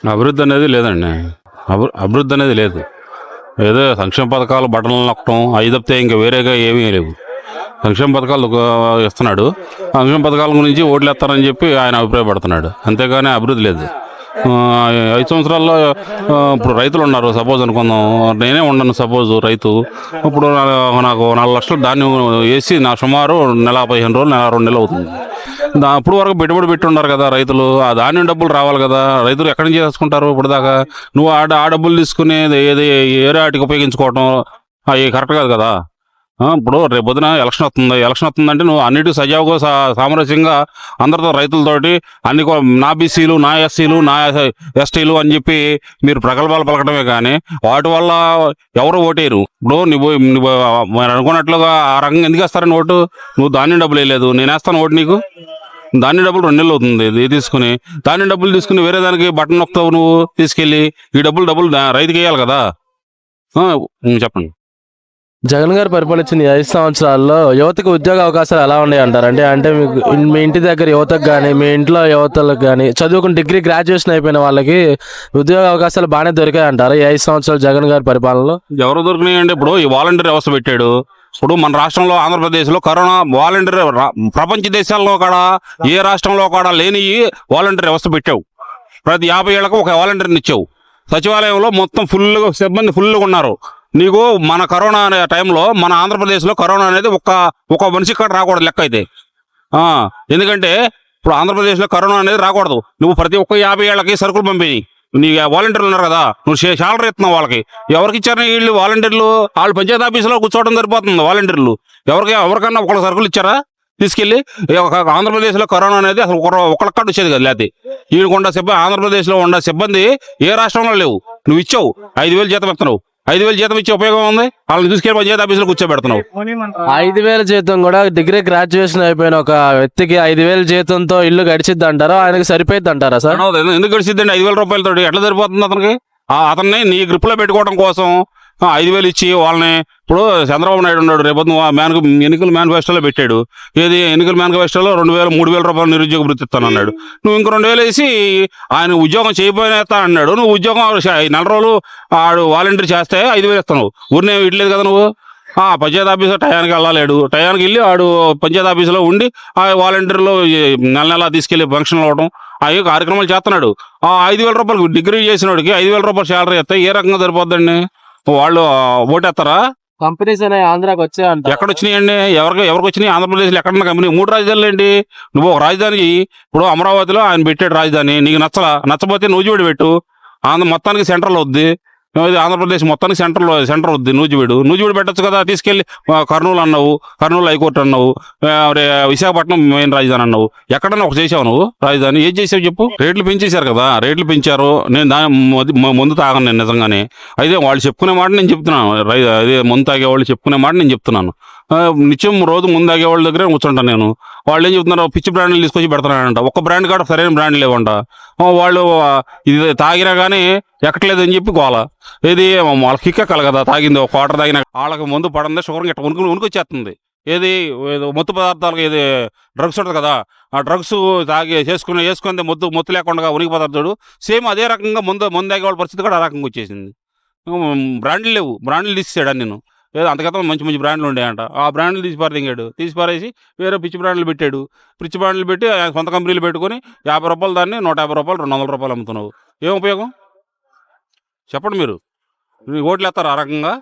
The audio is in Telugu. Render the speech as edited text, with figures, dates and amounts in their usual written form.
అభివృద్ధి అనేది లేదండి. అభివృద్ధి అనేది లేదు. ఏదో సంక్షేమ పథకాలు బటన్లు నొక్కడం అవి తప్పితే ఇంకా వేరేగా ఏమీ లేవు. సంక్షేమ పథకాలు ఇస్తున్నాడు. సంక్షేమ పథకాల గురించి ఓట్లు వేస్తారని చెప్పి ఆయన అభిప్రాయపడుతున్నాడు. అంతేగాని అభివృద్ధి లేదు. 5 సంవత్సరాల్లో ఇప్పుడు రైతులు ఉన్నారు. సపోజ్ అనుకుందాం, నేనే ఉండను సపోజ్ రైతు. ఇప్పుడు నాకు 4 లక్షలు ధాన్యం వేసి నా సుమారు నెల 15 రోజులు, నెల 2 నెలలు అవుతుంది. అప్పుడు వరకు పెట్టుబడి పెట్టి ఉన్నారు కదా రైతులు. ఆ ధాన్యం డబ్బులు రావాలి కదా. రైతులు ఎక్కడి నుంచి చేసుకుంటారు ఇప్పుడు దాకా? నువ్వు ఆ డబ్బులు తీసుకుని ఏది ఏరే వాటికి ఉపయోగించుకోవటం అవి కరెక్ట్ కాదు కదా. ఇప్పుడు రేపు పొద్దున ఎలక్షన్ వస్తుందంటే నువ్వు అన్నిటికీ సజావుగా సామరస్యంగా అందరితో రైతులతోటి అన్ని నా బీసీలు, నా ఎస్సీలు, నా ఎస్టీలు అని చెప్పి మీరు ప్రగల్భాలు పలకడమే కానీ వాటి వల్ల ఎవరు ఓటేరు. ఇప్పుడు నువ్వు అనుకున్నట్లుగా ఆ రకంగా ఎందుకు వేస్తారని ఓటు? నువ్వు ధాన్యం డబ్బులు వేయలేదు, నేను వేస్తాను ఓటు నీకు. ధాన్యం డబ్బులు 2 నెలలు అవుతుంది ఇది తీసుకుని. ధాన్యం డబ్బులు తీసుకుని వేరే దానికి బటన్ నొక్కుతావు నువ్వు తీసుకెళ్ళి. ఈ డబ్బులు రైతుకి వేయాలి కదా. చెప్పండి. జగన్ గారు పరిపాలించిన 5 సంవత్సరాల్లో యువతకు ఉద్యోగ అవకాశాలు ఎలా ఉన్నాయి అంటారు? అంటే మీకు మీ ఇంటి దగ్గర యువతకు కానీ, మీ ఇంట్లో యువతలకు కానీ, చదువుకుని డిగ్రీ గ్రాడ్యుయేషన్ అయిపోయిన వాళ్ళకి ఉద్యోగ అవకాశాలు బాగానే దొరికాయి అంటారు ఈ 5 సంవత్సరాలు జగన్ గారి పరిపాలనలో? ఎవరు దొరికినాయండి? ఇప్పుడు ఈ వాలంటీర్ వ్యవస్థ పెట్టాడు. ఇప్పుడు మన రాష్ట్రంలో ఆంధ్రప్రదేశ్లో కరోనా వాలంటీర్ ప్రపంచ దేశాల్లో కూడా ఏ రాష్ట్రంలో కూడా లేని వాలంటీర్ వ్యవస్థ పెట్టావు. ప్రతి 50 ఏళ్లకు ఒక వాలంటీర్ని ఇచ్చావు. సచివాలయంలో మొత్తం సిబ్బంది ఫుల్గా ఉన్నారు. నీకు మన కరోనా అనే టైంలో మన ఆంధ్రప్రదేశ్లో కరోనా అనేది ఒక మనిషి ఇక్కడ రాకూడదు లెక్క అయితే. ఎందుకంటే ఇప్పుడు ఆంధ్రప్రదేశ్లో కరోనా అనేది రాకూడదు. నువ్వు ప్రతి ఒక్క 50 ఏళ్ళకి సరుకులు పంపేయి. నీ వాలంటీర్లు ఉన్నారు కదా, నువ్వు శాలరీ ఇస్తున్నావు వాళ్ళకి. ఎవరికి ఇచ్చారు వీళ్ళు వాలంటీర్లు? వాళ్ళు పంచాయతీ ఆఫీసులో కూర్చోవడం సరిపోతుంది. వాలంటీర్లు ఎవరికన్నా ఒకళ్ళ సరుకులు ఇచ్చారా తీసుకెళ్ళి? ఆంధ్రప్రదేశ్లో కరోనా అనేది అసలు ఒకళ్ళక్కడ వచ్చేది కదా. లేకపోతే ఈయనకుండా ఆంధ్రప్రదేశ్లో ఉన్న సిబ్బంది ఏ రాష్ట్రంలో లేవు. నువ్వు ఇచ్చావు 5,000 జీతం ఇస్తున్నావు. 5,000 జీతం ఇచ్చే ఉపయోగం ఉంది? వాళ్ళని తీసుకెళ్ళి పంచాయతీ ఆఫీసులో కూర్చోబెడుతున్నావు. 5,000 జీతం కూడా డిగ్రీ గ్రాడ్యుయేషన్ అయిపోయిన ఒక వ్యక్తికి 5,000 జీతంతో ఇల్లు గడిచిద్ది అంటారా? ఆయనకి సరిపోయింది అంటారా సార్? ఎందుకు గడిచిద్దండి 5,000 రూపాయలతో? ఎట్లా సరిపోతుంది అతనికి? అతన్ని నీ గ్రిప్లో పెట్టుకోవడం కోసం 5,000 ఇచ్చి వాళ్ళని. ఇప్పుడు చంద్రబాబు నాయుడు ఉన్నాడు, రేపు ఎన్నికల మేనిఫెస్టోలో పెట్టాడు. ఎన్నికల మేనిఫెస్టోలో 2,000, 3,000 రూపాయలు నిరుద్యోగ వృత్తి ఇస్తాను అన్నాడు. నువ్వు ఇంకో 2,000 వేసి ఆయన ఉద్యోగం చేయబోయేస్తా అన్నాడు. నువ్వు ఉద్యోగం 4 రోజులు ఆడు వాలంటీర్ చేస్తే 5,000 ఇస్తున్నావు. ఊరినే ఇట్లేదు కదా నువ్వు. పంచాయతీ ఆఫీసులో టయానికి వెళ్ళలేడు. టయానికి వెళ్ళి ఆడు పంచాయతీ ఆఫీసులో ఉండి ఆ వాలంటీర్లు నెల తీసుకెళ్లి ఫంక్షన్లు అవ్వడం అవి కార్యక్రమాలు చేస్తున్నాడు. 5,000 రూపాయలు డిగ్రీ చేసిన వాడికి 5,000 రూపాయలు శాలరీ ఇస్తే ఏ రకంగా సరిపోద్దండి? వాళ్ళు ఓటేస్తారా? కంపెనీస్ అనే ఆంధ్రాకి వచ్చాయంట. ఎక్కడ వచ్చినాయండి? ఎవరికి వచ్చినాయి? ఆంధ్రప్రదేశ్లో ఎక్కడన్నా కంపెనీ? 3 రాజధానులు ఏంటి? నువ్వు ఒక రాజధాని ఇప్పుడు అమరావతిలో ఆయన పెట్టాడు రాజధాని. నీకు నచ్చపోతే నూజివీడు పెట్టు. మొత్తానికి సెంట్రల్ వద్ది. ఆంధ్రప్రదేశ్ మొత్తానికి సెంటర్ వద్ది నూజివీడు పెట్టచ్చు కదా. తీసుకెళ్ళి కర్నూలు అన్నావు, కర్నూలు హైకోర్టు అన్నావు, విశాఖపట్నం మెయిన్ రాజధాని అన్నావు. ఎక్కడన్నా ఒక చేసావు నువ్వు రాజధాని? ఏం చేసావు చెప్పు? రేట్లు పెంచేశారు కదా. రేట్లు పెంచారు. నేను ముందు తాగను నేను నిజంగానే. అయితే వాళ్ళు చెప్పుకునే మాట నేను చెప్తున్నాను. అదే ముందు తాగేవాళ్ళు చెప్పుకునే మాట నేను చెప్తున్నాను. నిత్యం రోజు ముందు తాగేవాళ్ళ దగ్గర కూర్చుంటాను నేను. వాళ్ళు ఏం చెప్తున్నారు? పిచ్చి బ్రాండ్లు తీసుకొచ్చి పెడుతున్నారంట. ఒక్క బ్రాండ్ కాడ సరైన బ్రాండ్ లేవంట. వాళ్ళు ఇది తాగినా కానీ ఎక్కట్లేదు అని చెప్పి గోల. ఏది వాళ్ళకి కిక్కెక్కాలి కదా. తాగింది ఒక క్వార్టర్ తాగిన వాళ్ళకి ముందు పడింది షుగర్ గట్ట ఉనికొచ్చేస్తుంది. ఏది మత్తు పదార్థాలకు ఏది డ్రగ్స్ ఉంటుంది కదా, ఆ డ్రగ్స్ వేసుకుంటే మొత్తు లేకుండా ఉనికిపోతాడు. సేమ్ అదే రకంగా ముందు తాగేవాళ్ళ పరిస్థితి కూడా ఆ రకంగా వచ్చేసింది. బ్రాండ్లు లేవు. బ్రాండ్లు తీసేసాడు నేను. ఏదో అంతకన్నా మంచి బ్రాండ్లు ఉండేయంట. ఆ బ్రాండ్లు తీసి పారేసి వేరే పిచ్చి బ్రాండ్లు పెట్టాడు. పిచ్చి బ్రాండ్లు పెట్టి సొంత కంపెనీలు పెట్టుకొని 50 రూపాయలు దాన్ని 150 రూపాయలు, 200 రూపాయలు అమ్ముతున్నావు. ఏం ఉపయోగం చెప్పండి? మీరు ఓట్లు వేస్తారు ఆ రకంగా?